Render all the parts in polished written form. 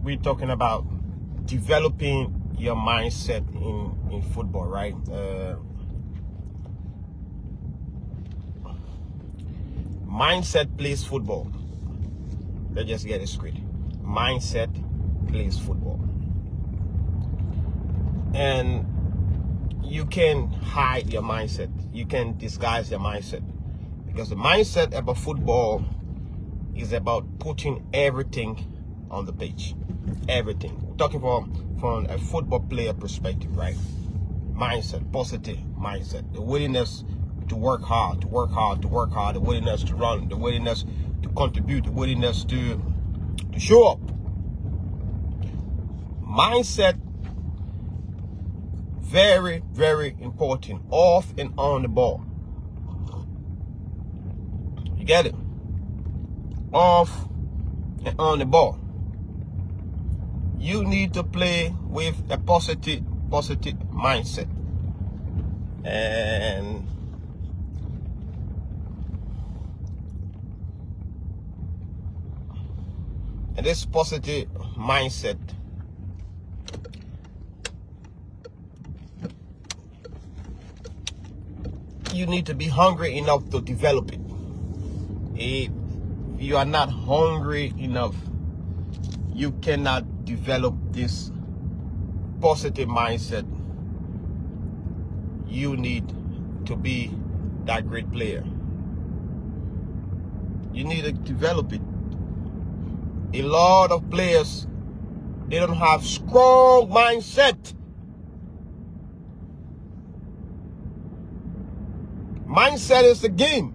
we're talking about developing your mindset in football, right? Mindset plays football. Let's just get it straight. Mindset plays football. And you can hide your mindset. You can disguise your mindset. Because the mindset about football is about putting everything on the pitch. Everything. We're talking from a football player perspective, right? Mindset, positive mindset. The willingness to work hard, the willingness to run, the willingness to contribute, the willingness to show up. Mindset, very, very important, off and on the ball. You get it? Off and on the ball. You need to play with a positive mindset. And this positive mindset you need to be hungry enough to develop it. If you are not hungry enough, you cannot develop this positive mindset. You need to be that great player. You need to develop it. A lot of players, they don't have strong mindset. Mindset is the game.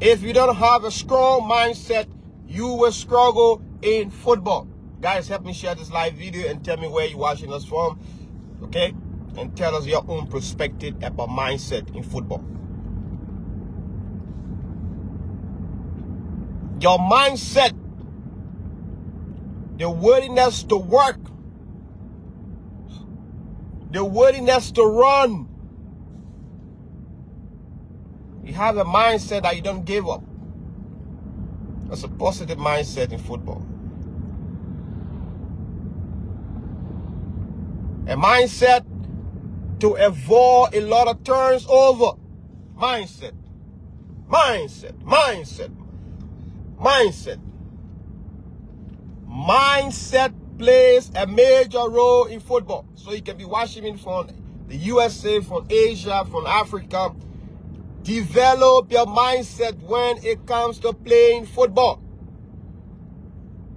If you don't have a strong mindset, you will struggle in football. Guys, help me share this live video and tell me where you're watching us from, okay? And tell us your own perspective about mindset in football. Your mindset, the willingness to work, the willingness to run. You have a mindset that you don't give up. That's a positive mindset in football. A mindset to avoid a lot of turns over. Mindset. Mindset. Mindset. Mindset. Mindset plays a major role in football. So you can be watching me from the USA, from Asia, from Africa. Develop your mindset when it comes to playing football.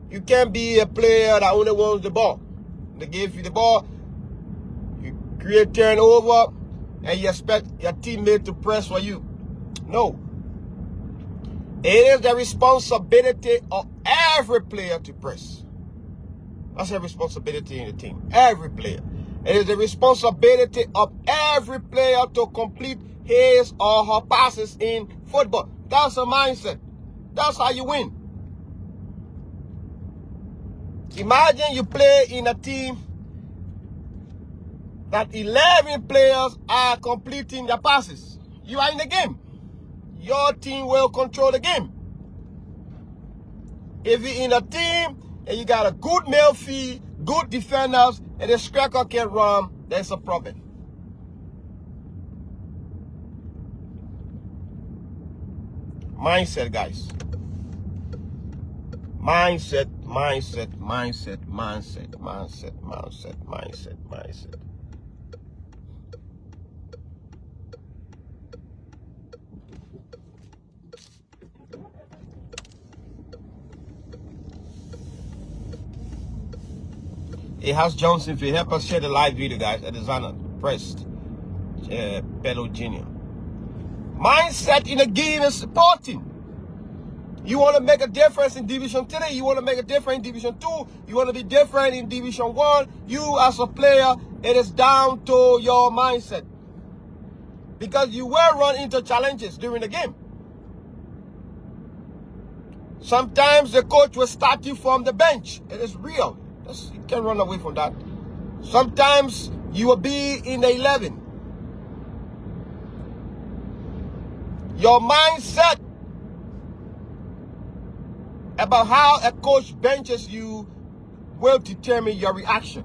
You can't be a player that only wants the ball. They give you the ball, you create turnover, and you expect your teammate to press for you. No. It is the responsibility of every player to press. That's a responsibility in the team. Every player. It is the responsibility of every player to complete his or her passes in football. That's a mindset. That's how you win. Imagine you play in a team that 11 players are completing their passes. You are in the game. Your team will control the game. If you're in a team and you got a good midfield, good defenders, and the striker can run, there's a problem. Mindset, guys. Mindset. Hey, House Johnson, if you help us share the live video, guys, that is honored. Pressed. Bello Jr. Mindset in the game is important. You want to make a difference in Division 3. You want to make a difference in Division 2. You want to be different in Division 1. You as a player, it is down to your mindset. Because you will run into challenges during the game. Sometimes the coach will start you from the bench. It is real. You can't run away from that. Sometimes you will be in the 11. Your mindset, about how a coach benches you will determine your reaction.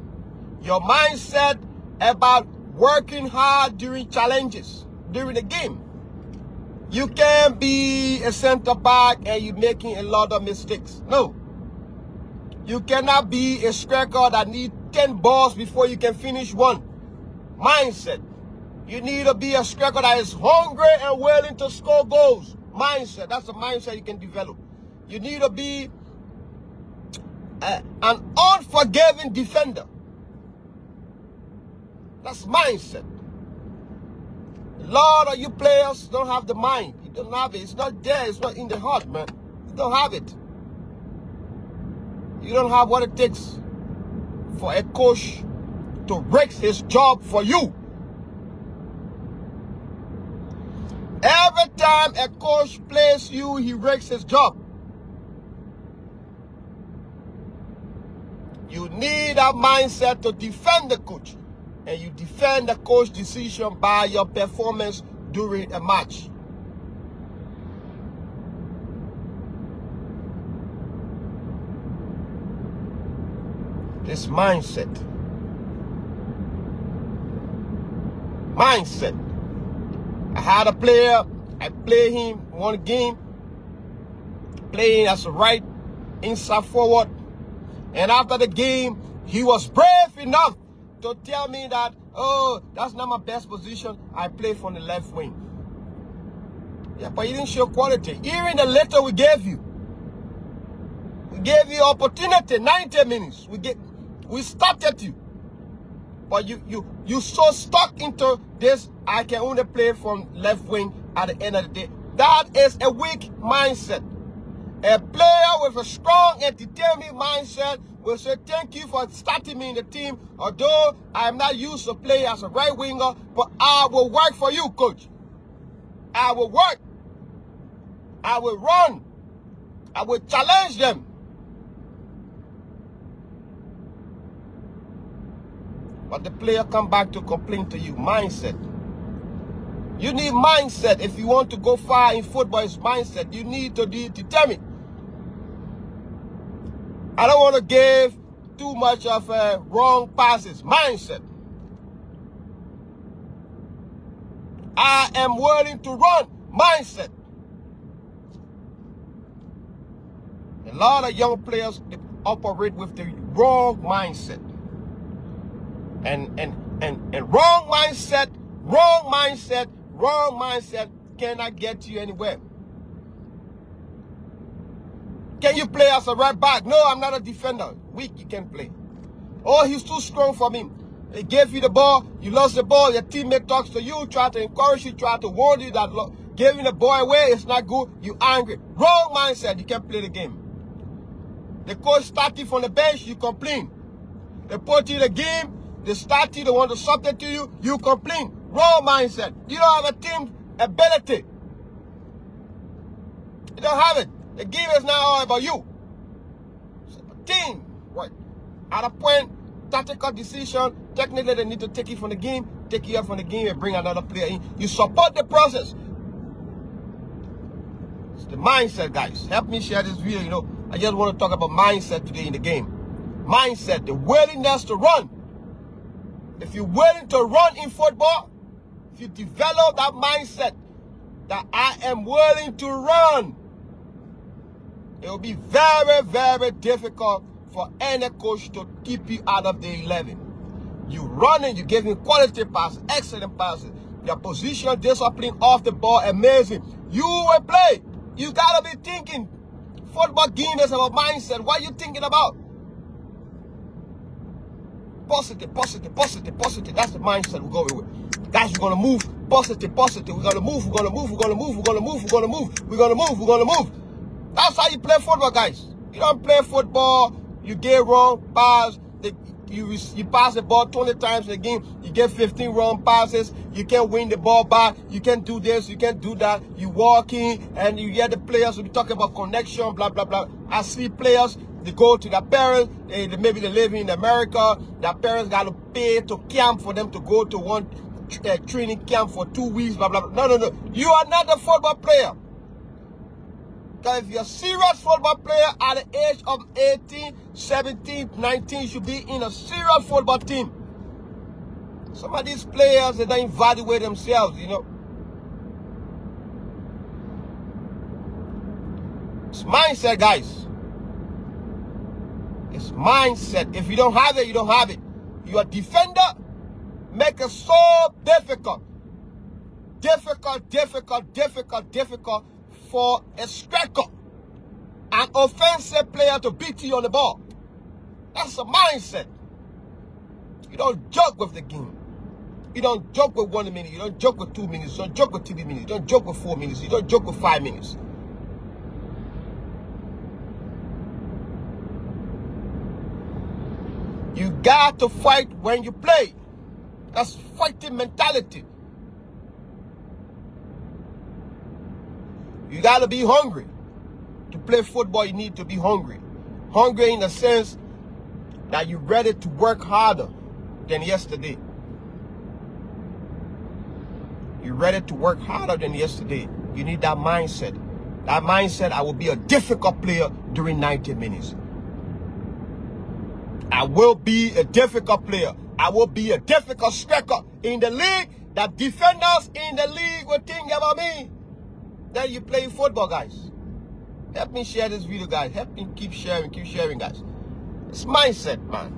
Your mindset about working hard during challenges, during the game. You can't be a center back and you're making a lot of mistakes. No. You cannot be a striker that needs 10 balls before you can finish one. Mindset. You need to be a striker that is hungry and willing to score goals. Mindset. That's a mindset you can develop. You need to be an unforgiving defender. That's mindset. A lot of you players don't have the mind. You don't have it. It's not there. It's not in the heart, man. You don't have it. You don't have what it takes for a coach to risk his job for you. Every time a coach plays you, he risks his job. You need a mindset to defend the coach. And you defend the coach's decision by your performance during a match. This mindset. Mindset. I had a player, I played him one game, playing as a right inside forward. And after the game, he was brave enough to tell me that, oh, that's not my best position. I play from the left wing. Yeah, but you didn't show quality. Even the letter we gave you opportunity, 90 minutes. We started you. But you so stuck into this, I can only play from left wing at the end of the day. That is a weak mindset. A player with a strong and determined mindset will say, thank you for starting me in the team. Although I'm not used to play as a right winger, but I will work for you, coach. I will work. I will run. I will challenge them. But the player come back to complain to you. Mindset. You need mindset. If you want to go far in football, it's mindset. You need to be determined. I don't want to give too much of wrong passes. Mindset. I am willing to run. Mindset. A lot of young players operate with the wrong mindset. And wrong mindset cannot get you anywhere. Can you play as a right back? No, I'm not a defender. Weak, you can't play. Oh, he's too strong for me. They gave you the ball, you lost the ball, your teammate talks to you, try to encourage you, try to warn you that giving the ball away is not good, you angry. Wrong mindset, you can't play the game. The coach start you from the bench, you complain. They put you in the game, they start you, they want to substitute you, you complain. Wrong mindset. You don't have a team ability. You don't have it. The game is not all about you. It's a team. Right. At a point, tactical decision, technically they need to take you from the game, take you out from the game and bring another player in. You support the process. It's the mindset, guys. Help me share this video, you know. I just want to talk about mindset today in the game. Mindset, the willingness to run. If you're willing to run in football, if you develop that mindset that I am willing to run, it will be very, very difficult for any coach to keep you out of the 11. You running, you giving quality passes, excellent passes. Your position, discipline off the ball, amazing. You will play. You got to be thinking. Football game is about mindset. What are you thinking about? Positive, positive, positive, positive. That's the mindset we're going with. Guys, we're going to move. Positive, positive. We're going to move, we're going to move, we're going to move, we're going to move, we're going to move, we're going to move, we're going to move. That's how you play football, guys. You don't play football, you get wrong pass, you pass the ball 20 times in a game, you get 15 wrong passes, you can't win the ball back, you can't do this, you can't do that, you walk in, and you hear the players will be talking about connection, blah, blah, blah. I see players, they go to their parents, maybe they live in America, their parents got to pay to camp for them to go to one training camp for 2 weeks, blah, blah, blah. No, no, no. You are not a football player. Because if you're a serious football player at the age of 18, 17, 19, you should be in a serious football team. Some of these players, they don't evaluate themselves, you know. It's mindset, guys. It's mindset. If you don't have it, you don't have it. You're a defender, make it so difficult. Difficult for a striker, an offensive player to beat you on the ball. That's a mindset. You don't joke with the game. You don't joke with 1 minute. You don't joke with 2 minutes. You don't joke with 3 minutes. You don't joke with 4 minutes. You don't joke with 5 minutes. You got to fight when you play. That's fighting mentality. You got to be hungry. To play football, you need to be hungry. Hungry in the sense that you're ready to work harder than yesterday. You're ready to work harder than yesterday. You need that mindset. That mindset, I will be a difficult player during 90 minutes. I will be a difficult player. I will be a difficult striker in the league. That defenders in the league will think about me. Then you play football, guys. Help me share this video, guys. Help me keep sharing, guys. It's mindset, man.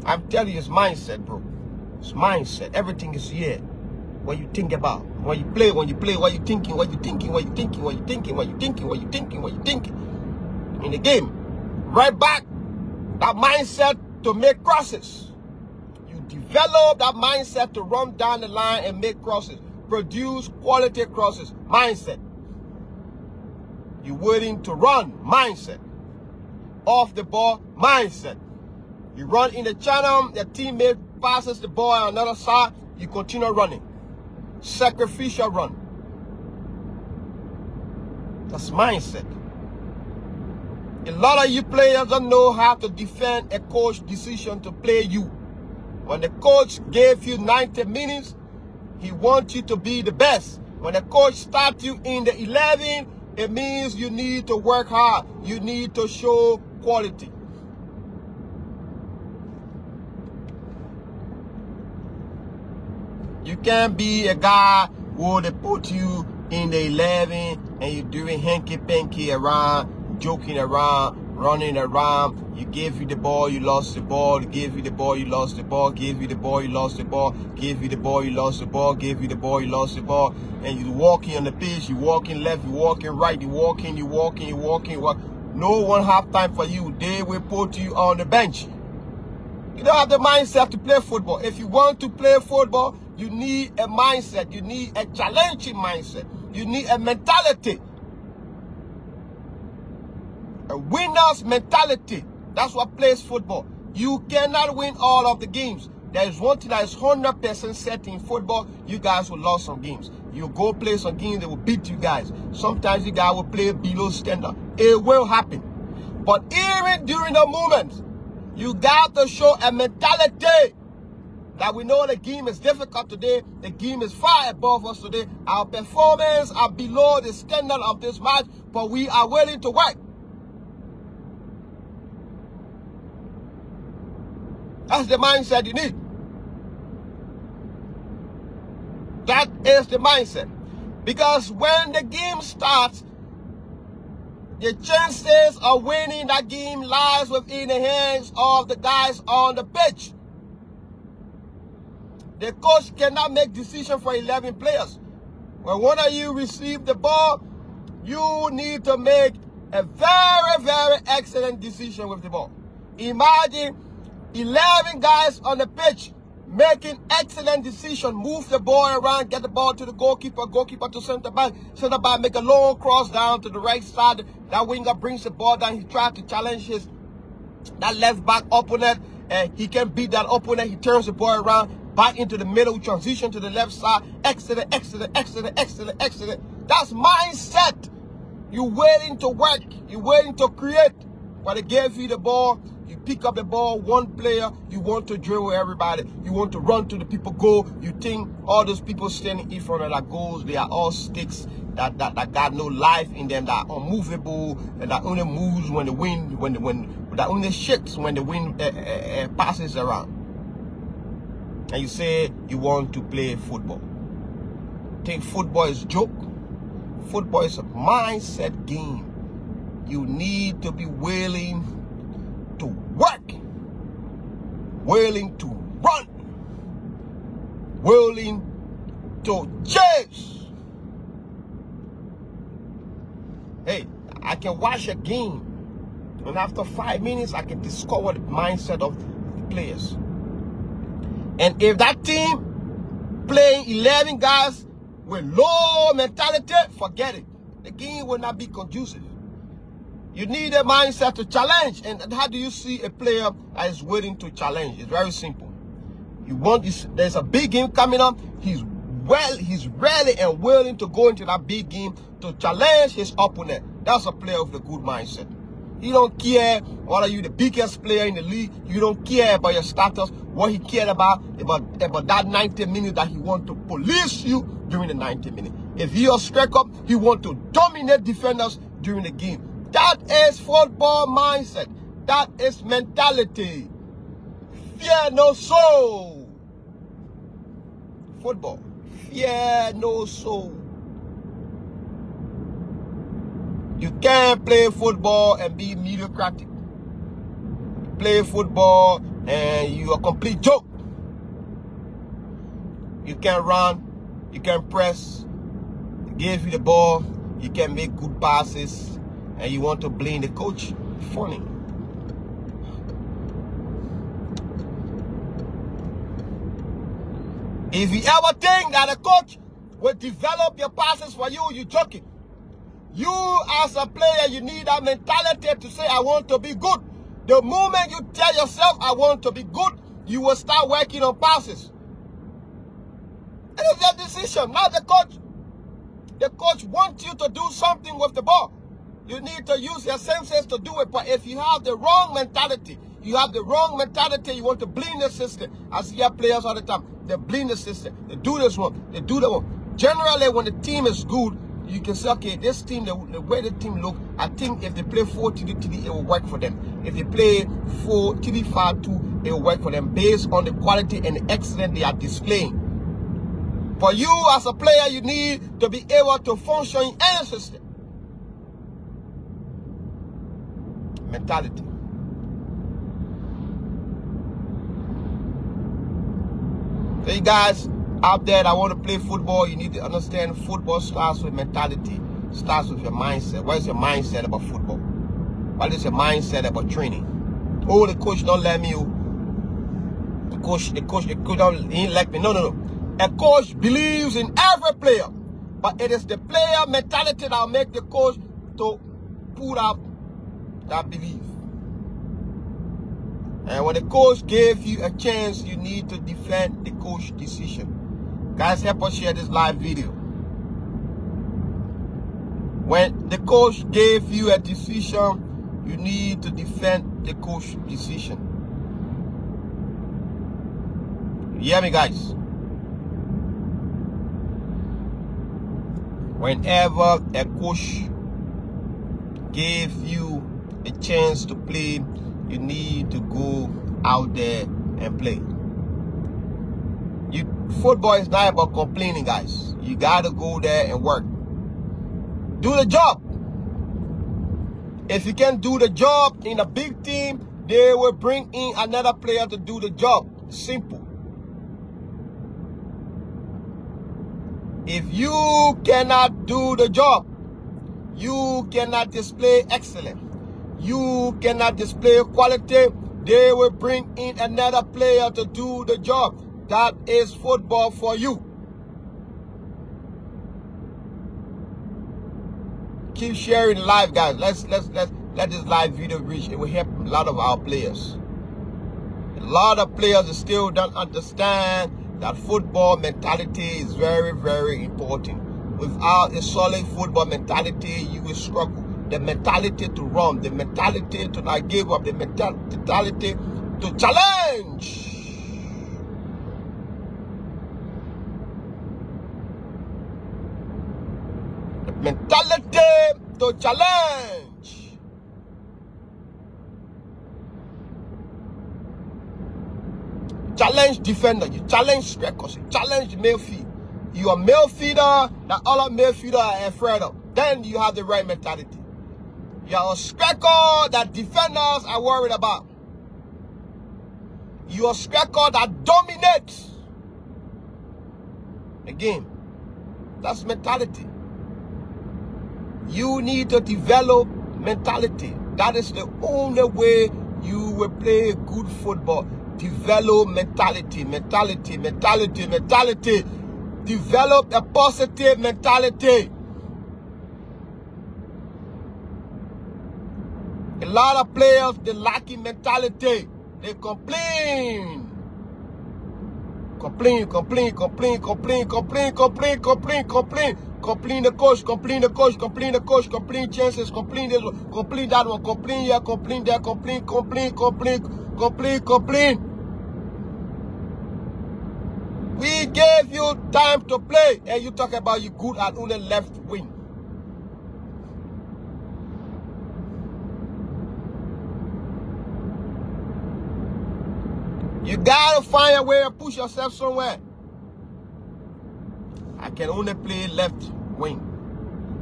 I'm telling you, it's mindset, bro. It's mindset. Everything is here. What you think about. When you play, what you thinking. In the game. Right back, that mindset to make crosses. You develop that mindset to run down the line and make crosses. Produce quality crosses. Mindset. You're willing to run. Mindset. Off the ball. Mindset. You run in the channel. Your teammate passes the ball on another side. You continue running. Sacrificial run. That's mindset. A lot of you players don't know how to defend a coach's decision to play you. When the coach gave you 90 minutes, he wants you to be the best. When the coach starts you in the 11, it means you need to work hard. You need to show quality. You can't be a guy who they put you in the 11 and you're doing hanky-panky around, joking around, running around. You gave you the ball, you lost the ball. Gave you the ball, you lost the ball. Gave you the ball, you lost the ball. Gave you the ball, you lost the ball. Gave you the ball, you lost the ball. And you're walking on the pitch, you're walking left, you're walking right, you're walking. No one have time for you. They will put you on the bench. You don't have the mindset to play football. If you want to play football, you need a mindset. You need a challenging mindset. You need a mentality. A winner's mentality. That's what plays football. You cannot win all of the games. There is one thing that is 100% set in football. You guys will lose some games. You go play some games, they will beat you guys. Sometimes you guys will play below standard. It will happen. But even during the moments, you got to show a mentality that we know the game is difficult today. The game is far above us today. Our performance are below the standard of this match, but we are willing to work. That's the mindset you need. That is the mindset. Because when the game starts, the chances of winning that game lies within the hands of the guys on the pitch. The coach cannot make decisions for 11 players. When one of you receive the ball, you need to make a very, very excellent decision with the ball. Imagine 11 guys on the pitch making excellent decision, move the ball around, get the ball to the goalkeeper, goalkeeper to center back make a long cross down to the right side. That winger brings the ball down. He tries to challenge that left back opponent, and he can beat that opponent. He turns the ball around, back into the middle, transition to the left side. Excellent. That's mindset. You're waiting to work. You're waiting to create. When they gave you the ball, you pick up the ball, one player, you want to drill everybody. You want to run to the people goal. You think all those people standing in front of that goals, they are all sticks. that got no life in them, that are unmovable, and that only moves when the wind, that only shakes when the wind passes around. And you say you want to play football. Think football is a joke? Football is a mindset game. You need to be willing to work, willing to run, willing to chase. Hey, I can watch a game, and after 5 minutes, I can discover the mindset of the players. And if that team playing 11 guys with low mentality, forget it. The game will not be conducive. You need a mindset to challenge. And how do you see a player that is willing to challenge? It's very simple. You want this, there's a big game coming up. He's ready and willing to go into that big game to challenge his opponent. That's a player with a good mindset. He don't care whether you're the biggest player in the league. You don't care about your status. What he cared about that 90 minutes that he want to police you during the 90 minutes. If you're a striker, he want to dominate defenders during the game. That is football mindset. That is mentality. Fear no soul. Football. Fear no soul. You can't play football and be mediocrity. Play football and you're a complete joke. You can run, you can press, give you the ball, you can make good passes, and you want to blame the coach. Funny. If you ever think that a coach will develop your passes for you, you're joking. You as a player, you need that mentality to say, I want to be good. The moment you tell yourself, I want to be good, you will start working on passes. It is your decision, not the coach. The coach wants you to do something with the ball. You need to use your senses to do it. But if you have the wrong mentality, you want to blame the system. I see our players all the time. They blame the system. They do this one. They do that one. Generally, when the team is good, you can say, okay, this team, the way the team look, I think if they play 4-3-3, it will work for them. If they play 4-3-5-2, it will work for them based on the quality and the excellence they are displaying. For you as a player, you need to be able to function in any system. Mentality. So you guys out there that want to play football, you need to understand football starts with mentality. Starts with your mindset. What is your mindset about football? What is your mindset about training? Oh, the coach don't let me. The coach don't, he let me. No. A coach believes in every player, but it is the player mentality that will make the coach to put out that belief. And when the coach gave you a chance, you need to defend the coach's decision. Guys, help us share this live video. When the coach gave you a decision, you need to defend the coach's decision. You hear me, guys? Whenever a coach gave you a chance to play, you need to go out there and play. Football is not about complaining, guys. You got to go there and work. Do the job. If you can do the job in a big team, they will bring in another player to do the job. Simple. If you cannot do the job, you cannot display excellence, you cannot display quality, they will bring in another player to do the job. That is football for you. Keep sharing live, guys. Let this live video reach. It will help a lot of our players. A lot of players still don't understand that football mentality is very, very important. Without a solid football mentality, you will struggle. The mentality to run, the mentality to not give up, the mentality to challenge. The to challenge. Challenge defender, you challenge strikers, you challenge midfield. You are midfielder that all of midfielder are afraid of. Then you have the right mentality. You are a striker that defenders are worried about. You are a striker that dominates. Again, that's mentality. You need to develop mentality. That is the only way you will play good football. Develop mentality, mentality, mentality, mentality. Develop a positive mentality. A lot of players, they lacking mentality. They complain. Complain the coach, complain chances, complain this one, complain that one, complain here, complain there, complain. We gave you time to play, and you talk about you good at only left wing. You gotta find a way to push yourself somewhere. I can only play left wing.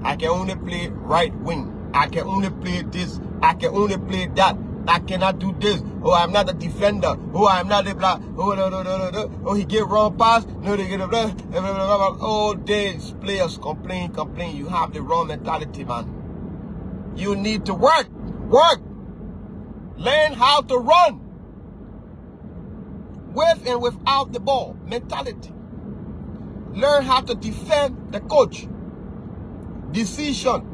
I can only play right wing. I can only play this. I can only play that. I cannot do this. Oh, I'm not a defender. Oh, I'm not a blah. Oh, no. Oh, he get wrong pass. No, they get a blah. All day players complain. You have the wrong mentality, man. You need to work. Learn how to run. With and without the ball. Mentality. Learn how to defend the coach. Decision.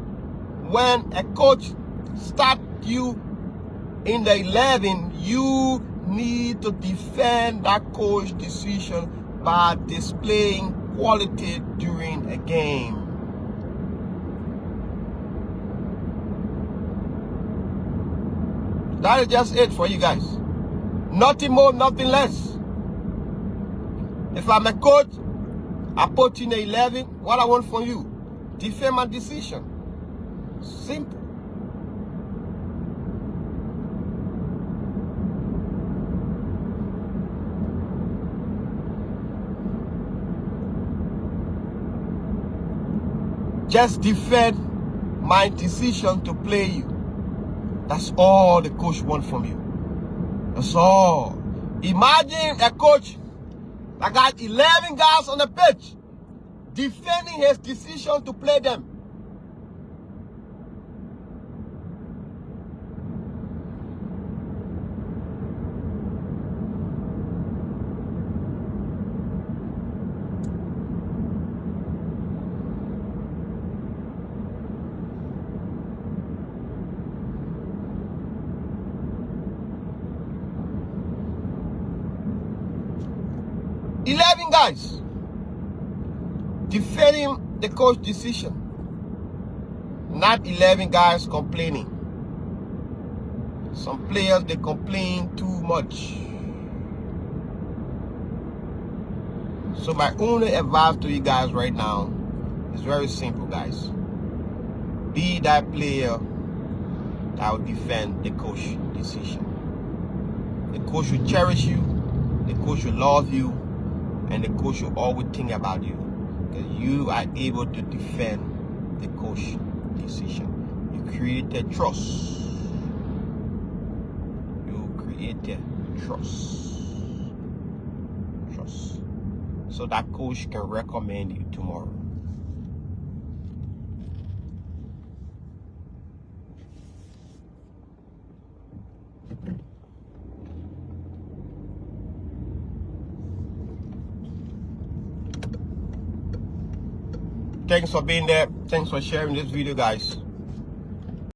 When a coach starts you in the 11, you need to defend that coach decision by displaying quality during a game. That is just it for you guys. Nothing more, nothing less. If I'm a coach, I put you in the 11. What I want from you, defend my decision. Simple. Just defend my decision to play you. That's all the coach wants from you. That's all. Imagine a coach that got 11 guys on the pitch defending his decision to play them. Guys, defending the coach decision, not 11 guys complaining. Some players, they complain too much. So my only advice to you guys right now is very simple, guys. Be that player that will defend the coach decision. The coach will cherish you, the coach will love you, and the coach will always think about you, because you are able to defend the coach decision. You created trust. You created trust. So that coach can recommend you tomorrow. Thanks for being there. Thanks for sharing this video, guys.